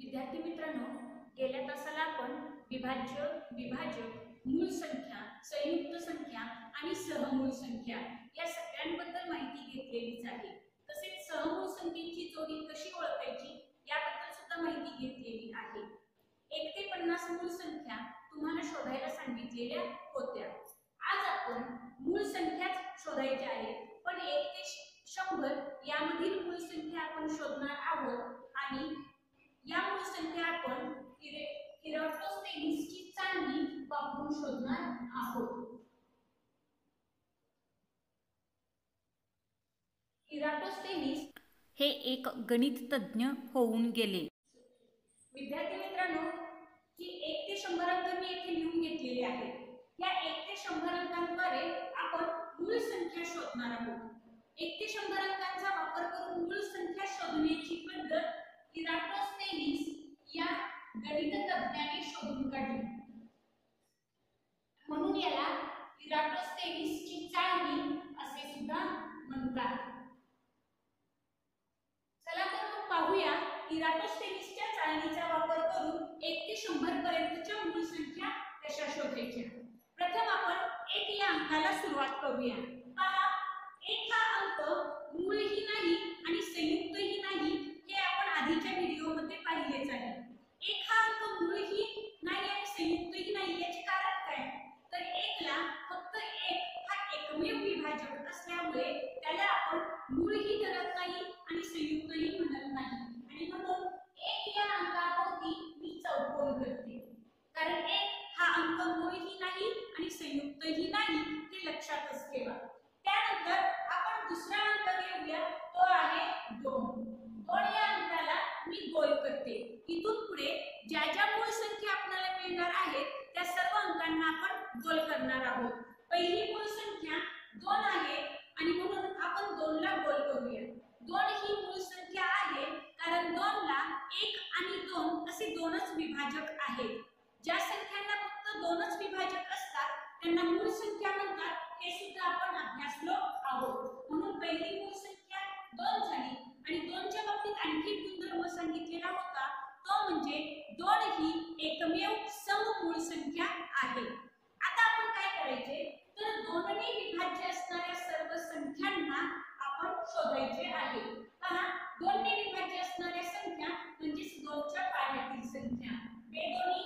विद्यार्थी मित्रांनो, गेल्या तासाला आपण विभाज्य, विभाजक, मूळ संख्या, संयुक्त संख्या आणि सहमूळ संख्या या सगळ्यांबद्दल माहिती घेतलेलीच आहे। तसेच सहमूळ संख्येची जोडी कशी ओळखायची याबद्दल सुद्धा माहिती घेतलेली आहे। 1 ते 50 मूळ संख्या तुम्हाला शोधायला सांगितलेल्या होत्या। आज आपण मूळ संख्याच शोधायच्या आहेत, पण 1 ते 100 यामधील मूळ संख्या आपण शोधणार आहोत आणि या मूळ संख्या आपण इराटोस्थेनीसची चाळणी वापरून शोधणार आहोत। इराटोस्थेनीस हे एक गणित तज्ञ होऊन गेले। विद्यार्थी मित्रांनो, की 1 ते 100 अंक मी येथे लिहून घेतलेले आहेत। या 1 ते 100 अंकांद्वारे आपण मूळ संख्या शोधणार आहोत। 1 ते 100 अंकांचा वापर करून मूळ संख्या शोधण्याची पद्धत इराटोस्थेनीस या गणित तज्ञाने शोधून काढली, म्हणून याला इराटोस्थेनीसची चाळणी असे सुद्धा म्हणतात। चला तर मग पाहूया इराटोस्थेनीसच्या चाळणीचा वापर करून 1 ते 100 पर्यंतच्या मूळ संख्या कशा शोधायच्या। प्रथम आपण 1 या अंकाला सुरुवात करूया। पहा, 1 हा अंक मूळही नाही आणि संयुक्तही नाही हे आपण आधीच्या व्हिडिओमध्ये पाहिलेच आहे। 1 हा अंक मूळही नाही आणि संयुक्तही नाही याचे कारण काय? तर 1 ला फक्त 1 हा एकमेव विभाजक असल्यामुळे त्याला आपण मूळही धरत नाही आणि संयुक्तही म्हणत नाही, आणि म्हणून 1 या अंकाभोवती मी चौकोन करते, कारण 1 हा अंक मूळही नाही आणि संयुक्तही नाही हे लक्षातच ठेवा। त्यानंतर आपण दुसरा अंक घेऊया, तो आहे 2। 2 या अंकाला मी गोल करते। इथून पुढे ज्या ज्या मूळ संख्या आपल्याला मिळणार आहेत त्या सर्व अंकांना आपण गोल करणार आहोत। पहिली मूळ संख्या 2 आहे आणि म्हणून आपण 2 ला गोल करूया। 2 ही मूळ संख्या आहे कारण 2 ला 1 आणि 2 असे दोनच विभाजक आहेत। ज्या संख्यांना फक्त दोनच विभाजक असतात त्यांना मूळ संख्या म्हणतात, हे सुद्धा आपण अभ्यासलो आहोत। म्हणून पहिली मूळ संख्या 2 झाली आणि 2 च्या बाबतीत आणखी गुणधर्म सांगितलेला होता, तो म्हणजे 2 ही एकमेव सममूळ संख्या आहे। आता आपण काय करायचे, तर 2 ने विभाज्य असणाऱ्या सर्व संख्यांना आपण शोधायचे आहे। पहा, 2 ने विभाज्य असणाऱ्या संख्या म्हणजे 2 च्या पाढ्यातील संख्या, 2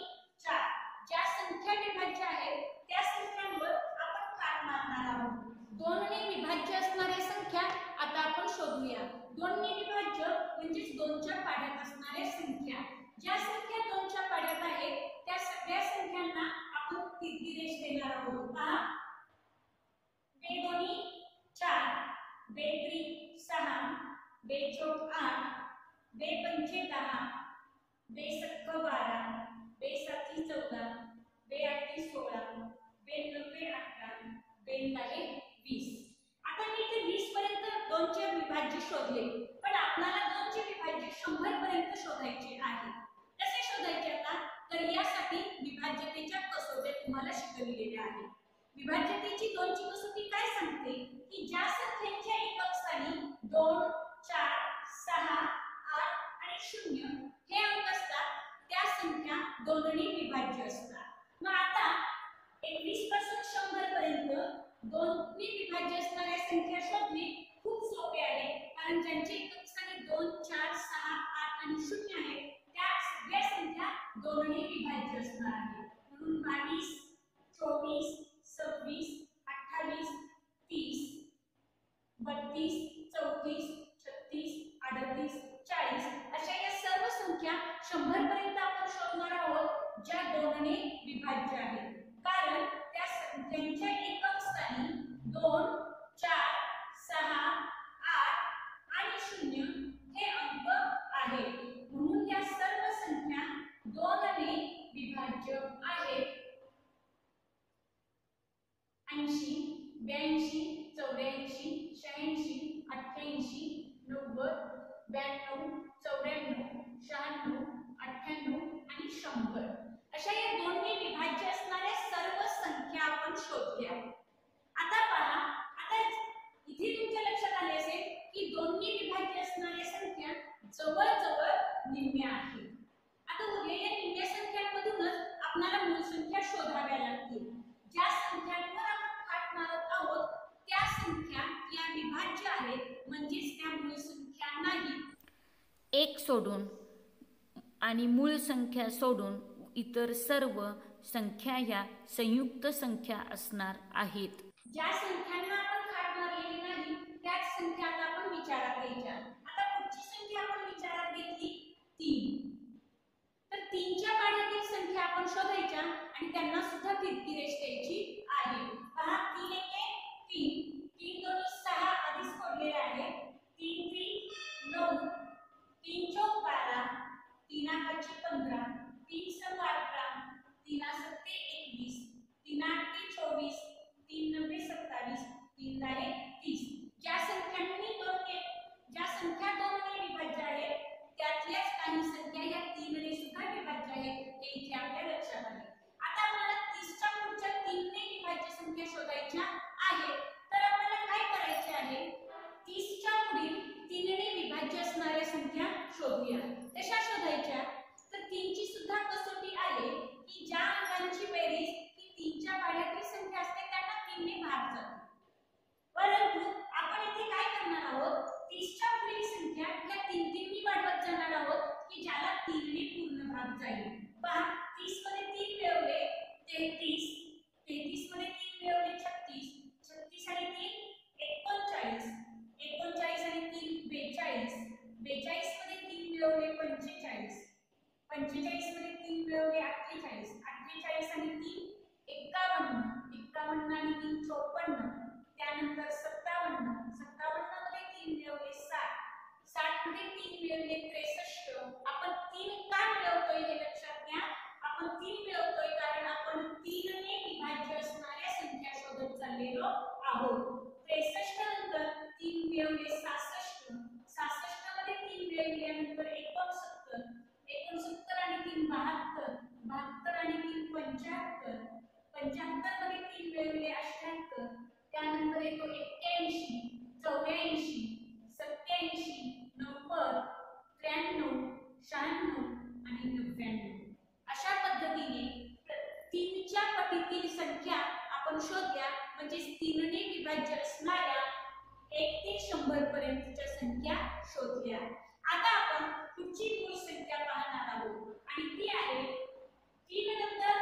4। ज्या संख्या विभाज्य आहेत त्या संख्यांवर आपण कार मारणार आहोत। 2 ने विभाज्य असणाऱ्या संख्या आता आपण शोधूया। 2 ने विभाज्य म्हणजे 2 च्या पाढ्यात असणाऱ्या संख्या। ज्या संख्या 2 च्या पाढ्यात आहेत त्या सगळ्या संख्यांना आपण तिरकी रेष देणार आहोत। पहा, 2 4, 2 6, 2 चौक 8, 2 पंचे 10, 2 सख्ख 12, 2 साती 14, 2 आठी 16, 2 नव्वे 18, 2 दाहे 20। आता मी इथे 20 पर्यंत 2 चे विभाज्य शोधले, पण आपल्याला 2 चे विभाज्य 100 पर्यंत शोधायचे आहे। कसे शोधायचे आता? तर यासाठी विभाज्यतेच्या कसोट्या तुम्हाला शिकवलेल्या आहेत। विभाज्यतेची 2 ची कसोटी काय सांगते की ज्या संख्यांच्या एकक स्थानी 2, 4, 6, 8 आणि 0 हे अंक असतात त्या संख्या 2 ने विभाज्य असतात। मग आता 21 पासून 100 पर्यंत 2 ने विभाज्य असणाऱ्या संख्या शोधणे खूप सोपे आहे, कारण ज्यांचे एकक स्थानी 2, 4, 6, 8 आणि 0 आहे त्या सगळ्या संख्या 2 ने विभाज्य असणार आहेत। म्हणून 22, 24, 26, 28, 30, 32, 34, 36, 38, 40 अशा या सर्व संख्या 100 पर्यंत आपण शोधणार आहोत ज्या 2 ने विभाज्य आहेत, कारण त्या संख्यांच्या एकक स्थानी 2, 4, 6, 8 आणि 0 हे अंक आहेत। म्हणून या सर्व संख्या 2 ने विभाज्य आहेत। 80, 82, 84, 86, 88, 90, 92, 94, 96, 98 आणि 100 अशा या 2 ने विभाज्य असणाऱ्या सर्व संख्या आपण शोधल्या। आता पहा, आता इथे तुमच्या लक्षात आले असेल की 2 ने विभाज्य असणाऱ्या संख्या जवळजवळ निम्म्या आहेत। सोडून आणि मूळ संख्या सोडून इतर सर्व संख्या ह्या संयुक्त संख्या असणार आहेत. ज्या संख्यांना आपण खाट मारलेली नाही त्याच संख्या आपण विचारात घ्यायच्या. आता पुढची संख्या आपण विचारात घेतली 3. तर 3च्या पाढ्यातील संख्या आपण शोधायच्या आणि त्यांना सुद्धा तिरकी रेष द्यायची आहे. पहा 3 एके 3, 3 दोन्ही 6 आधीच कोडलेले आहे. 3 3 9, 3 चौक 12, 3 आठाची 15, 3 सम 18, 3 सत्ते 21, 3 आठ 24, 3 नव्वे 27, 3 दाहे 30. ज्या संख्या दोनने विभाज्य आहेत त्यातल्याच काही संख्या या 3ने सुद्धा विभाज्य आहेत हे इथे आपल्या लक्षात आले. आता आपल्याला 30च्या पुढच्या 3ने विभाज्य संख्या शोधायच्या आहे. तर आपल्याला काय करायचे आहे, 30च्या पुढील 3ने विभाज्य असणाऱ्या संख्या शोधूया. कशा शोधायच्या, तर 3ची सुद्धा कसोटी आहे की ज्या अंकांची बेरीज ही 3च्या पाढ्यातील संख्या असते त्यांना 3ने भाग जातो. परंतु आपण इथे काय करणार आहोत, 30च्या पुढील संख्या या 3 वाढवत जाणार आहोत की ज्याला 3ने पूर्ण भाग जाईल. पहा 30 मध्ये 3 मिळवले 33, 33 मध्ये 3 मिळवले 36, 36 आणि 3 39, 39 आणि 3 42, 42 मध्ये 3 मिळवले 45, 45 मध्ये 3 मिळवले 48, 48 आणि 3 51, 51 आणि 3 54, त्यानंतर 57, 57 मध्ये 3 मिळवले 60, 60 मध्ये 3 मिळवले 63. आपण 3 का मिळवतोय हे लक्षात घ्या. आपण 3 मिळवतोय कारण आपण 3ने विभाज्य असणाऱ्या संख्या शोधत चाललेलो आहोत. 63 नंतर 3 मिळवले 66, 66 मध्ये 3 मिळवल्यानंतर 69, 69 आणि 3 72, 72 आणि 3 75, 75 मध्ये 3 मिळवले 78, त्यानंतर येतो 81, 84, 87, 90, 93, 96 आणि 99. अशा पद्धतीने 3च्या पटीतील संख्या आपण शोधल्या म्हणजे 3ने विभाज्य असणाऱ्या 1 ते 100 पर्यंतच्या संख्या शोधल्या. आता आपण पुढची मूळ संख्या पाहणार आहोत आणि ती आहे 3 नंतर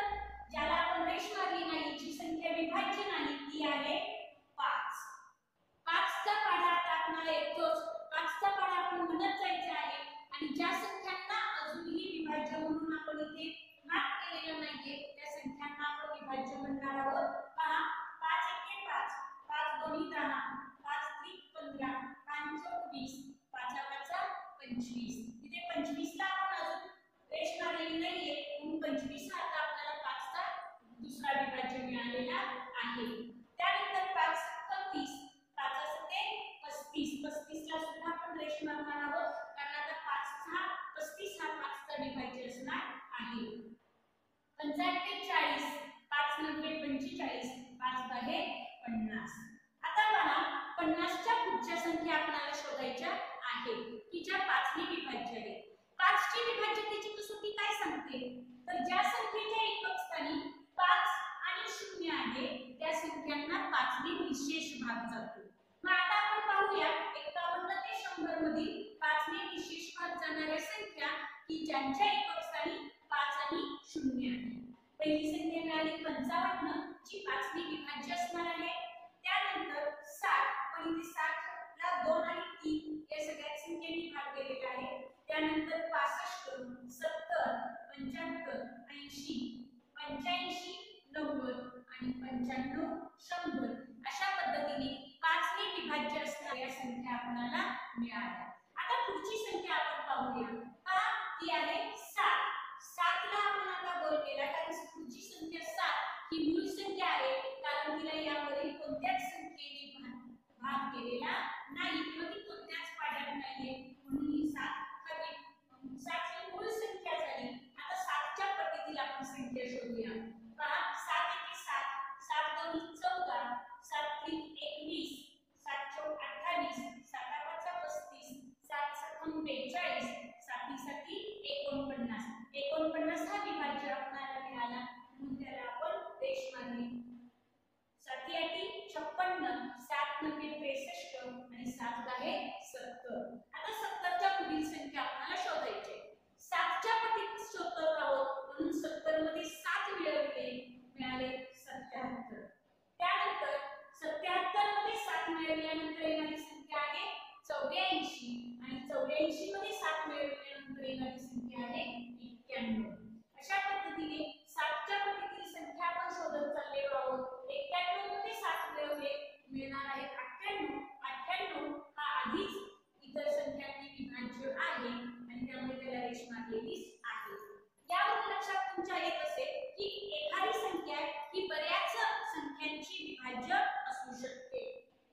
ज्याला आपण रेष मारली नाही, जी संख्या विभाज्य नाही, ती आहे 5. 5चा पाढा आता आपल्याला येतोच. 5चा पाढा आपण म्हणत जायचा आहे आणि ज्या संख्यांना अजूनही विभाज्य म्हणून आपण इथे मार्क केलेलं नाहीये त्या संख्यांना आपण विभाज्य म्हणणार आहोत. पहा 5 एके 5, 5 दोन्ही 10, 5 त्रिक 15, 5 चौक 20, 5 5 25. इथे 25 ला आपण अजून रेष मारलेली नाहीये म्हणून 25 हा आता आपल्याला 5चा दुसरा विभाज्य मिळालेला आहे. त्यानंतर 5 30, 5 असते 35, 35 ला सुद्धा आपण रेष मारणार आहोत कारण आता 35 हा 5चा विभाज्य असणार आहे. 45 40, 5 90 45, 5 दाहे 50. आता मला 50च्या पुढच्या संख्या आपल्याला शोधायच्या आहे की ज्या 5ने विभाज्य आहे. 5ची विभाज्यतेची कसोटी काय सांगते, तर ज्या संख्येच्या एकक स्थानी 5 आणि 0 आहे त्या संख्यांना 5ने विशेष भाग जातो. मग आता आपण पाहूया 51 ते 100 मधील 5ने विशेष भाग जाणाऱ्या संख्या की ज्यांच्या एकक स्थानी 5 आणि 0 आहे. पहिली संख्या मिळाली 55 जी 5ने विभाज्य असणार आहे. त्यानंतर 60, पण इथे 60 ला 2 आणि 3 या सगळ्या संख्यांनी भाग दिलेला आहे. त्यानंतर 65, 70, 75, 80, 85, 90 आणि 95, 100 अशा पद्धतीने 5ने विभाज्य असणाऱ्या संख्या आपल्याला मिळाल्या. आता पुढची संख्या आपण पाहूया. ती आहे 7. 7 ला आपण आता गोल केला कारण पुढची संख्या 7 ही मूळ संख्या आहे कारण तिला यावरील कोणत्याच संख्येने भाग केलेला नाही किंवा ती कोणत्याच पाढ्यात नाहीये म्हणून ही 7 हवी. 7 ही मूळ संख्या झाली. आता 7च्या पटीतील आपण संख्या शोधूया. पहा 7 एके 7, 7 दोन्ही 14, 7 त्रिक 21, 7 चौक 28, 7 5 35, 7 सखम 42, 7 साठी 49. 91. अशा पद्धतीने 7च्या पटीतील संख्या आपण शोधत चाललेलो आहोत. 91 मध्ये 7 मिळणार आहेत 98. 98 हा आधीच इतर संख्यांनी विभाज्य आहे आणि त्यामुळे त्याला रेष मारलेली आहे. यावरून लक्षात तुमच्या येत असेल की एखादी संख्या ही बऱ्याच संख्यांची विभाज्य असू शकते.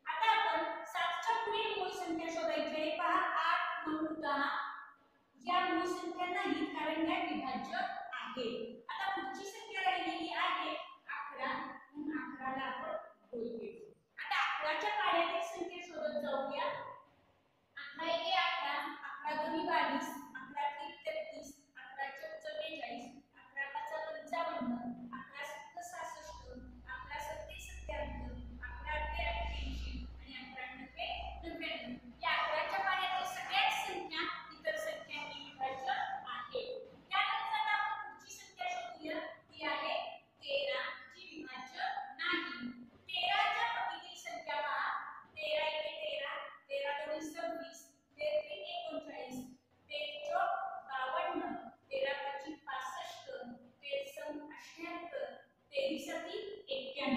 आता आपण 7च्या पुढील मूळ संख्या शोधायची आहे. पहा 8, 9, 10 या मूळ संख्या नाहीत कारण त्या विभाज्य आहेत. आता पुढची संख्या राहिलेली आहे 11. म्हणून 11 ला आपण बोलतो. आता 11च्या पाड्यातील संख्या शोधत जाऊया. 11 एके 11, 11 दोन्ही 22, 11 त्रिक 33, 11 चौक 44, 11 पाचा 55, 11 सत्त 66, 11 सत्ते 77, 11 अठ्ठे 88 आणि 11 नव्वे 99. या 11च्या पाड्यातील सगळ्याच संख्या इतर संख्यांनी विभाज्य आहेत. त्यानंतर आता आपण पुढची संख्या शोधूया. ती आहे 13 जी विभाज्य नाही. 13च्या पटीतील संख्या पहा. 13 एके 13, 13 दोन्ही 26, 13 त्रिक 39, 13 चौक 52, 13 पाची 65, 13 सम 78, 13 सती 91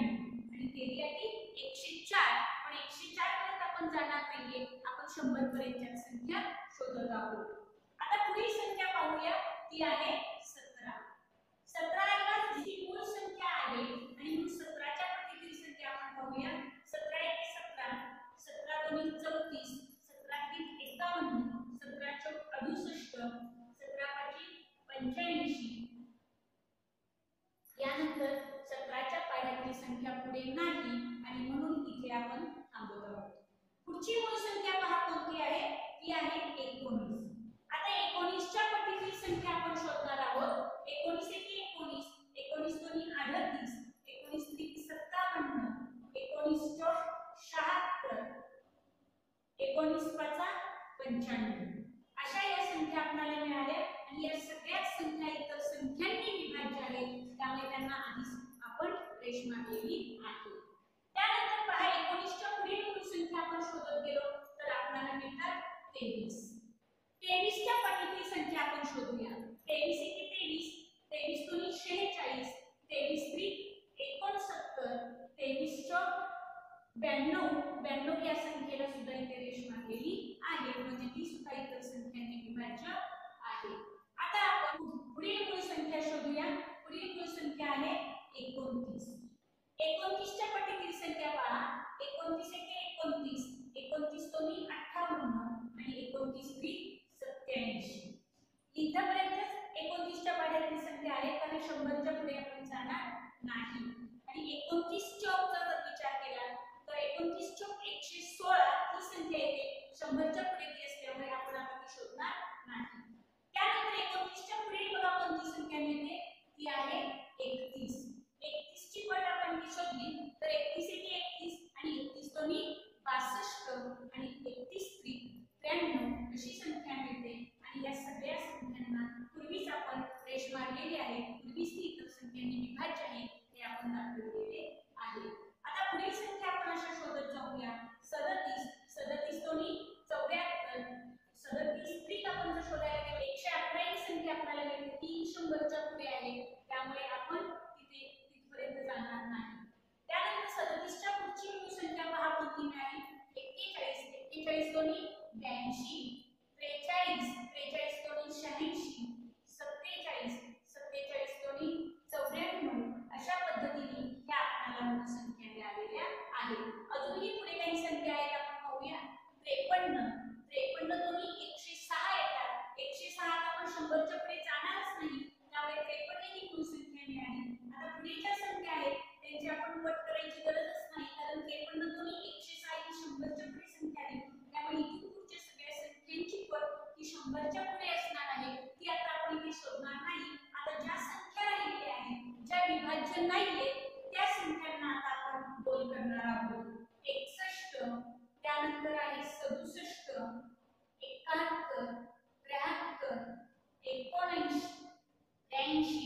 आणि 13 अटी 104. पण 104 पर्यंत आपण जाणार नाहीये. आपण 100 पर्यंतच्या संख्या शोधत आहोत. आता पुढील संख्या पाहूया. ती आहे 17. 17 ला जी मूळ संख्या आहे आणि मूळ 17च्या पटीतील संख्या आपण पाहूया. 17 एके 17, 17 दोन्ही 34, 17 त्रिक 51, 17 चौक 68, 17 पाची 85. यानंतर 17च्या पाड्यातील संख्या पुढे नाही आणि म्हणून इथे आपण थांबत आहोत. पुढची मूळ संख्या पहा कोणती आहे. ती आहे 19. आता 19च्या पटीतील संख्या आपण शोधणार आहोत. 19 एके 19, 19 दोन्ही 38, 19 त्रिक 57, 19 चौक 76, 19 पाचा 95. अशा या संख्या आपल्याला मिळाल्या आणि या सगळ्याच संख्या इतर संख्यांनी विभाज्य आहेत. त्यामुळे त्यांना आधीच आपण रेष मारलेली आहे. त्यानंतर पहा 19च्या पुढील मूळ संख्या आपण शोधत गेलो तर आपल्याला मिळतात 23. 23च्या पटीतील संख्या आपण शोधूया. 23 एके 23, 23 दोन्ही 46, 23 त्रिक 69, 23 चौक 92, 92 या संख्येला सुद्धा इथे रेष मारलेली आहे म्हणजे ती सुद्धा इतर संख्यांनी विभाज्य आहे. आता आपण पुढील मूळ संख्या शोधूया. पुढील मूळ संख्या आहे 29. 29च्या पटीतील संख्या पहा. 29 एके 29, 29 दोन्ही 58 आणि 29 त्रिक 87. इथपर्यंतच 29च्या पाड्यातील संख्या आहे कारण 100च्या पुढे आपण जाणार नाही. आणि 29 चौकचा जर विचार केला तर 29 चौक 116 ही संख्या येते. 100च्या पुढे ती असल्यामुळे आपण आता ती शोधणार नाही. त्यानंतर 29च्या पुढे बघा कोणती संख्या मिळते. ती आहे 31. 31 ची पट आपण ती शोधली तर 31 एके 31 आणि 31 दोन्ही 62 आणि 31 त्रिक 93 अशी संख्या मिळते. आणि या सगळ्या संख्यांना पूर्वीच आपण रेष मारलेली आहे. पूर्वीच ती इतर संख्यांनी विभाज्य आहे हे आपण दाखवलेले आहे. आता पुढील संख्या आपण अशा शोधत जाऊया. 37, 37 दोन्ही 74, 37 त्रिक आपण जर शोधायला गेलो 111 ही संख्या आपल्याला मिळते. ती 100च्या पुढे आहे त्यामुळे आपण तिथपर्यंत जाणार नाही. त्यानंतर 37च्या पुढची मूळ संख्या पहा कोणती मिळाली. 41, 41 दोन्ही 82, 43, 43 दोन्ही 86, 47, 47 दोन्ही 94 अशा पद्धतीने ह्या आपल्याला मूळ संख्या मिळालेल्या आहेत. अजूनही पुढे काही संख्या आहेत आपण पाहूया. 53, 53 दोन्ही 106 येतात. 106 आपण 100च्या पुढे जाणारच नाही त्यामुळे 53 ही मूळ संख्या मिळाली. आता पुढे ज्या संख्या आहेत त्यांची आपण पट करायची गरजच नाही कारण 53 दोन्ही 106 ही 100च्या पुढे संख्या आहे. त्यामुळे इथून पुढच्या सगळ्या संख्यांची पट ही 100च्या पुढे असणार आहे. ती आता आपण इथे शोधणार नाही. आता ज्या संख्या राहिलेल्या आहेत ज्या विभाज्य नाहीये त्या संख्यांना आता आपण गोल करणार आहोत. 61, त्यानंतर आहे 67, 71, 73, 79, 83,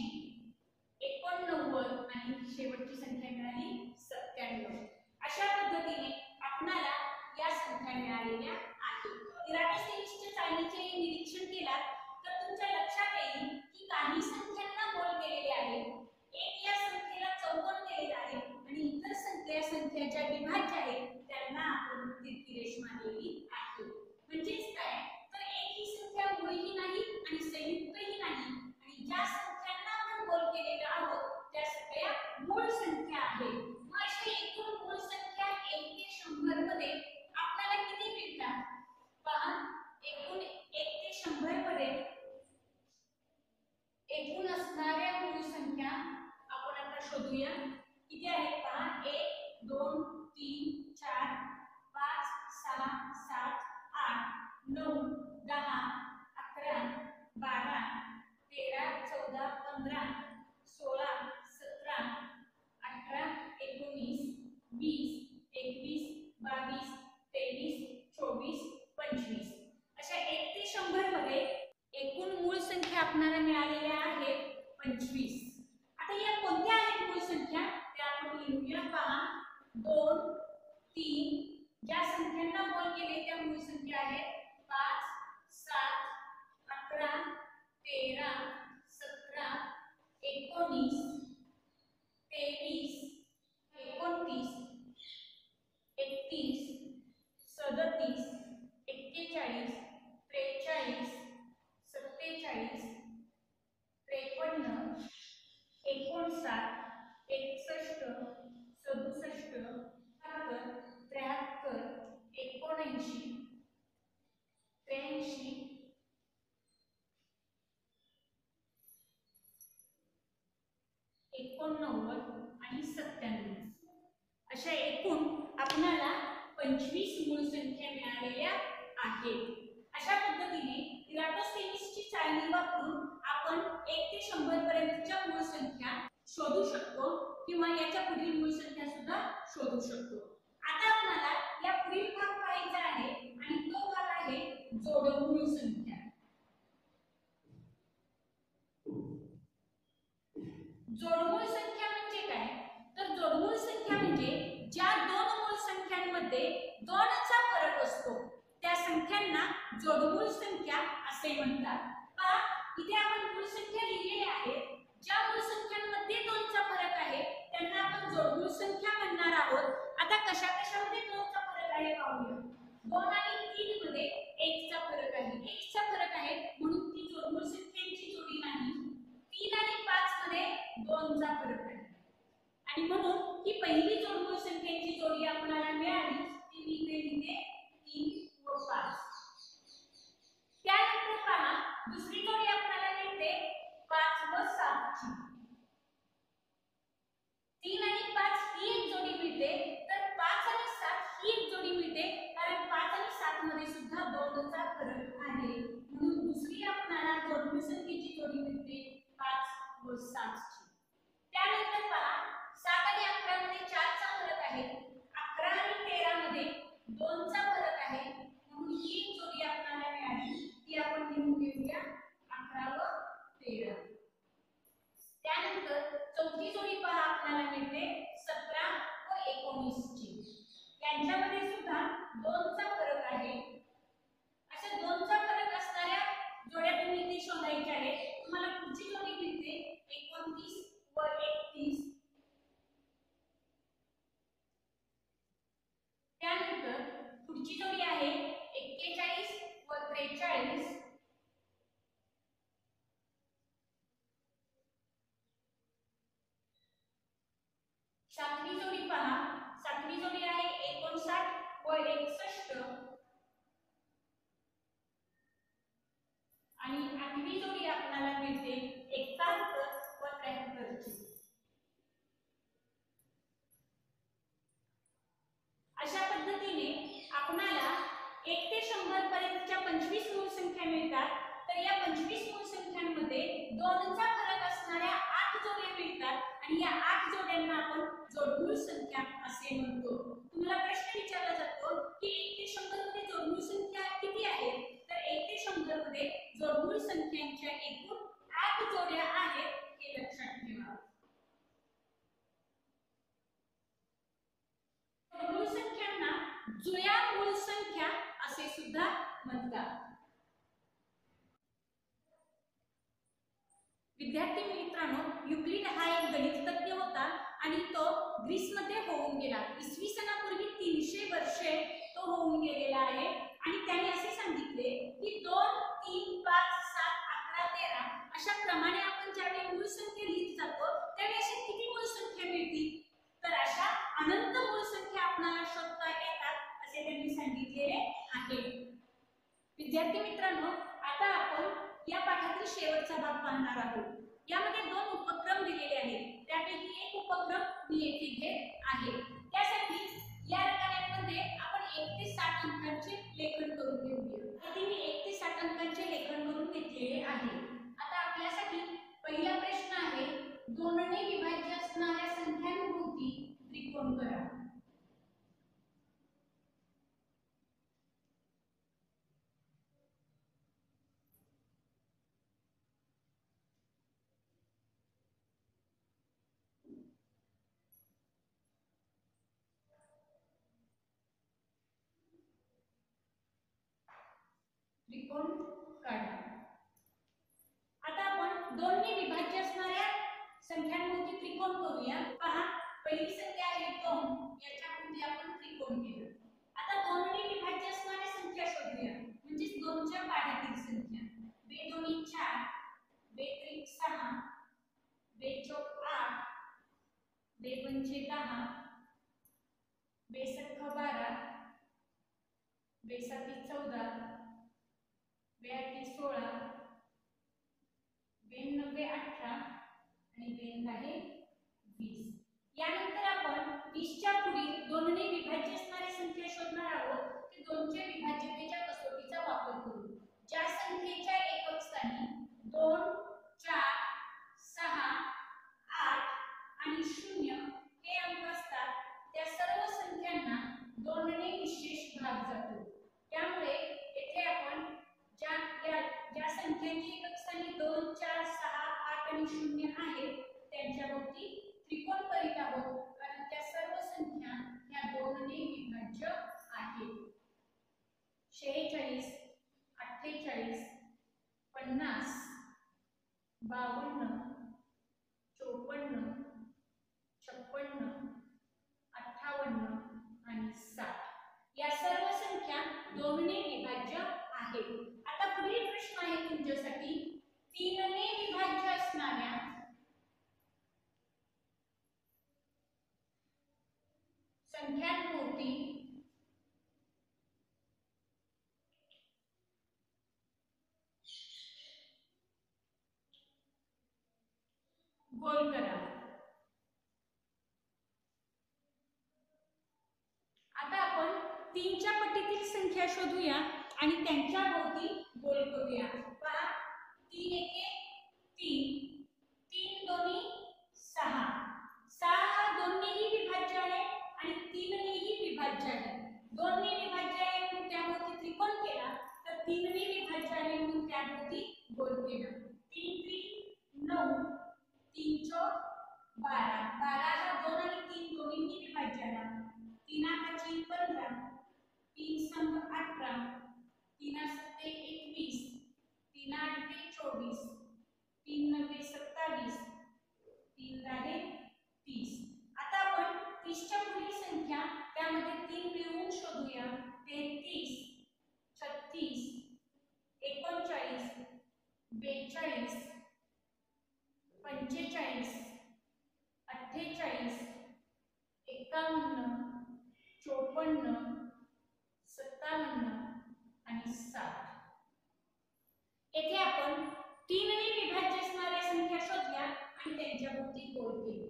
89 आणि शेवटची संख्या मिळाली 97. अशा पद्धतीने आपल्याला या संख्या मिळालेल्या आहेत. इराटोस्थेनीसच्या चाळणीचे निरीक्षण केलात तर तुमच्या लक्षात येईल की काही संख्या आपण आता शोधूया. किती आहेत पहा. 1 2 3 4 5 6 7 8 9 10 11 12 13 14 15 16 17 18 19 20 21 22 23 24 25 अशा 1 ते 100 मध्ये एकूण मूळ संख्या आपल्याला मिळालेल्या आहेत 25. आता या कोणत्या आहेत मूळ संख्या त्या आपण लिहूया. पहा 2 3 ज्या संख्यांना मोल केले त्या मूळ संख्या आहेत 5 7 11 13 17 19 23 29 31 37 41 43 47 53 59 61 67 73 79 83 89 आणि 97 अशा एकूण आपल्याला 25 मूळ संख्या मिळालेल्या आहेत. अशा पद्धतीने इराटोस्थेनीसची चाळणी वापरून आपण 1 ते 100 पर्यंतच्या मूळ संख्या शोधू शकतो किंवा याच्या पुढील मूळ संख्या सुद्धा शोधू शकतो. आता आपल्याला या पुढील भाग पाहायचा आहे आणि तो भाग आहे जोडमूळ संख्या. जोडमूळ संख्या म्हणजे काय तर जोडमूळ संख्या म्हणजे ज्या दोन मूळ संख्यांमध्ये 2चा फरक असतो त्या संख्यांना जोडमूळ संख्या असे म्हणतात. पहा इथे आपण मूळ संख्या लिहिलेल्या आहेत. ज्या मूळ संख्यांमध्ये 2चा फरक आहे त्यांना आपण जोडमूळ संख्या म्हणणार आहोत. आता कशामध्ये 2चा फरक आहे पाहूया. 2 आणि 3 मध्ये 1चा फरक आहे. 1चा फरक आहे म्हणून ती जोडमूळ संख्यांची जोडी नाही. 3 आणि 5 मध्ये 2चा फरक आहे आणि म्हणून ही पहिली जोडमूळ संख्यांची जोडी आपल्याला मिळाली. ती मी इथे लिहिते 3 व 5. त्यानंतर पहा दुसरी जोडी आपल्याला मिळते 5 व 7 ची. 3 आणि 5 ही एक जोडी मिळते तर 5 आणि 7 ही एक जोडी मिळते कारण 5 आणि 7 मध्ये सुद्धा 2चा फरक आहे. म्हणून दुसरी आपल्याला जोडमूळ संख्येची जोडी मिळते 5 व 7 ची. त्यानंतर पहा 7 आणि 11 मध्ये 4चा फरक आहे. 11 आणि 13 मध्ये 2चा फरक आहे म्हणून ही जोडी आपल्याला मिळाली. ती आपण लिहून घेऊया 11 व 13. त्यानंतर चौथी जोडी पहा आपल्याला मिळते 17 व 19 ची. यांच्यामध्ये सुद्धा 2चा फरक आहे. अशा 2चा फरक असणाऱ्या जोड्या तुम्ही इथे शोधायच्या आहेत. तुम्हाला पुढची जोडी मिळते 29 व 31. त्यानंतर पुढची जोडी आहे 41 व 43. सातवी जोडी पहा. सातवी जोडी आहे 59 व 61 आणि आठवी जोडी आपल्याला मिळते 71 व 73 ची. अशा पद्धतीने आपल्याला 1 ते 100 पर्यंतच्या 25 मूळ संख्या मिळतात. तर या 25 मूळ संख्यांमध्ये 2चा फरक असणाऱ्या 8 जोड्या मिळतात आणि या 8 जोड्यांना आपण जोडमूळ संख्या असे म्हणतो. तुम्हाला प्रश्न विचारला जातो की 1 ते 100 मध्ये जोडमूळ संख्या किती आहेत तर 1 ते 100 मध्ये जोडमूळ संख्यांच्या एकूण 8 जोड्या आहेत हे लक्षात ठेवा. जोडमूळ संख्यांना जुळ्या मूळ संख्या असे सुद्धा म्हणतात. विद्यार्थी मित्रांनो युक्लिड हा एक गणितज्ञ होता आणि तो ग्रीसमध्ये होऊन गेला. इसवी सनापूर्वी 300 वर्षे तो होऊन गेलेला आहे आणि त्याने असे सांगितले की 2 3 5 7 11 13 अशा क्रमाने आपण ज्यावेळी मूळ संख्या लिहित जातो त्यावेळी अशा किती मूळ संख्या मिळतील तर अशा अनंत मूळ संख्या आपल्याला शोधता येतात असे त्यांनी सांगितलेले आहे. विद्यार्थी मित्रांनो आता आपण या पाठातील शेवटचा भाग पाहणार आहोत. यामध्ये 2 उपक्रम दिलेले त्यापैकी एक उपक्रम मी येथे घेत आहे. त्यासाठी या रकान्यांमध्ये आपण 1 ते 7 अंकांचे लेखन करून घेऊया. आधी मी 1 ते 7 अंकांचे लेखन करून घेतलेले आहे. आता आपल्यासाठी पहिला प्रश्न आहे, 2 ने विभाज्य असणाऱ्या संख्यांभोवती त्रिकोण करा. त्रिकोण काढा. आता आपण 2 ने विभाज्य असणाऱ्या संख्यांभोवती त्रिकोण करूया. पहा, पहिली संख्या आहे 2, याच्याभोवती आपण त्रिकोण केलं. आता 2 ने विभाज्य असणाऱ्या संख्या शोधूया, म्हणजे 2 च्या पाढ्यातील संख्या. 2 दोन्ही 4, 2 त्रिक 6, 2 चौक 8, 2 पंचे 10, 2 सख्ख 12, 2 साती 14, 2 आठी 16, 2 नव्वे 18 आणि 2 दहा 20. यानंतर आपण 20 च्या पुढील 2 ने विभाज्य असणारी संख्या शोधणार आहोत. ते 2 च्या विभाज्यतेच्या कसोटीचा वापर करू. ज्या संख्येच्या एकक स्थानी 2, 4, 6, 8 आणि 0 हे अंक असतात, त्या सर्व संख्यांना 2 ने विशेष भाग जातो. त्यामुळे येथे आपण ज्या संख्यांची एकक स्थानी 2, 4, 6, 8 आणि 0 आहेत, त्यांच्याभोवती त्रिकोण करीत आहोत, कारण त्या सर्व संख्या ह्या 2 ने विभाज्य आहेत. 46, 48, 50, 52, 54, 56, 58 आणि 60 या सर्व संख्या 2 ने विभाज्य आहेत. आता पुढील प्रश्न आहे तुमच्यासाठी, 3 ने विभाज्य असणाऱ्या संख्यांभोवती गोल करा. आता आपण 3 च्या पटीतील संख्या शोधूया आणि त्यांच्या भोवती गोल करूया. पहा, 3 एके 3, 3 दोन्ही 6, 6 हा 2 नेही विभाज्य आहे आणि 3 नेही विभाज्य आहे. 2 ने विभाज्य आहे म्हणून त्याभोवती त्रिकोण केला, तर 3 ने विभाज्य आहे म्हणून त्याभोवती गोल केला. 3 3 9, 3 चौक 12, 12 हा 2 आणि 3 दोन्हींनी विभाज्य आहे. 3 8 15, 3 संग 18, 3 सत्ते 21, 3 8 24, 3 नव्वे 27, 3 दहा 30. आता आपण 30 च्या पुढील संख्या त्यामध्ये 3 मिळवून शोधूया. 33, 36, 39, 42, 45, 48, 51, 54, 57 आणि 60. येथे आपण 3 ने विभाज्य असणाऱ्या संख्या शोधल्या आणि त्यांच्या भोवती गोल केले.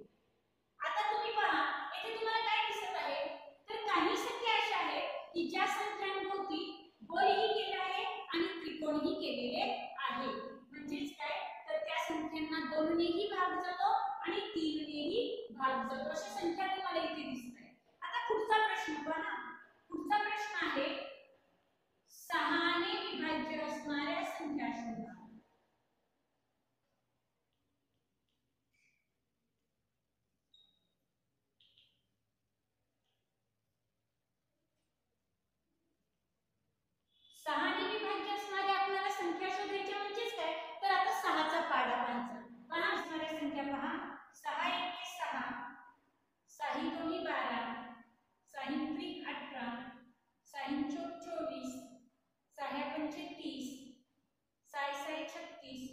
आता तुम्ही पहा, येथे तुम्हाला काय दिसत आहे, तर काही संख्या अशा आहेत की ज्या संख्यांभोवती गोलही केले आहे आणि त्रिकोणही केलेले आहे. म्हणजेच काय, तर त्या संख्यांना 2 नेही भाग जातो आणि 3 नेही भाग जातो. अशा संख्या तुम्हाला इथे दिसत आहेत. आता पुढचा प्रश्न पहा. पुढचा प्रश्न आहे, 6 ने विभाज्य असणाऱ्या संख्या शोधा. सहाने विभाज्य असणाऱ्या आपल्याला संख्या शोधायच्या, म्हणजेच काय, तर आता 6 चा पाढा पाहायचा. पहा असणाऱ्या संख्या पहा, 6 एके 6, 6 दोन्ही 12, 6 त्रिक 18, 6 चौक 24, 6 पंचे 30, 6 6 36,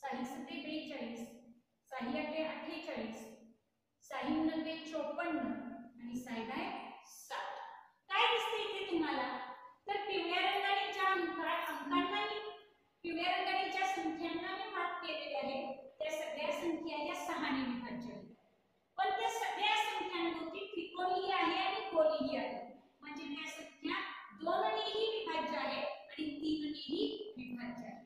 6 सते 42, 6 आठे 48, 6 नव्वे 54 आणि 6 दहा 60. काय दिसते इथे तुम्हाला, तर पिवळ्या रंगाने ज्या अंकांना पिवळ्या रंगाने ज्या संख्यांना मी मार्क केलेले आहे, त्या सगळ्या संख्या या 6 ने विभाज्य आहेत. दोघेही आहेत, म्हणजे त्या संख्या 2 नेही विभाज्य आहे आणि 3 नेही विभाज्य आहे.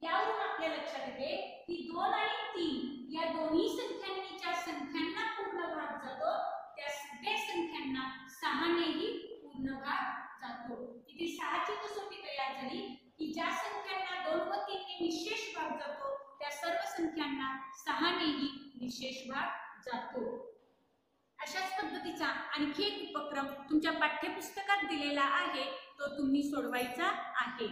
यावरून आपल्या लक्षात येते की 2 आणि 3 या दोन्ही संख्यांनी ज्या संख्यांना पूर्ण भाग जातो त्या सगळ्या संख्यांना 6 नेही पूर्ण भाग जातो. इथे 6 ची कसोटी तयार झाली की ज्या संख्यांना 2 व 3 ने निशेष भाग जातो त्या सर्व संख्यांना 6 नेही निशेष भाग जातो. अशाच पद्धतीचा आणखी एक उपक्रम तुमच्या पाठ्यपुस्तकात दिलेला आहे, तो तुम्ही सोडवायचा आहे.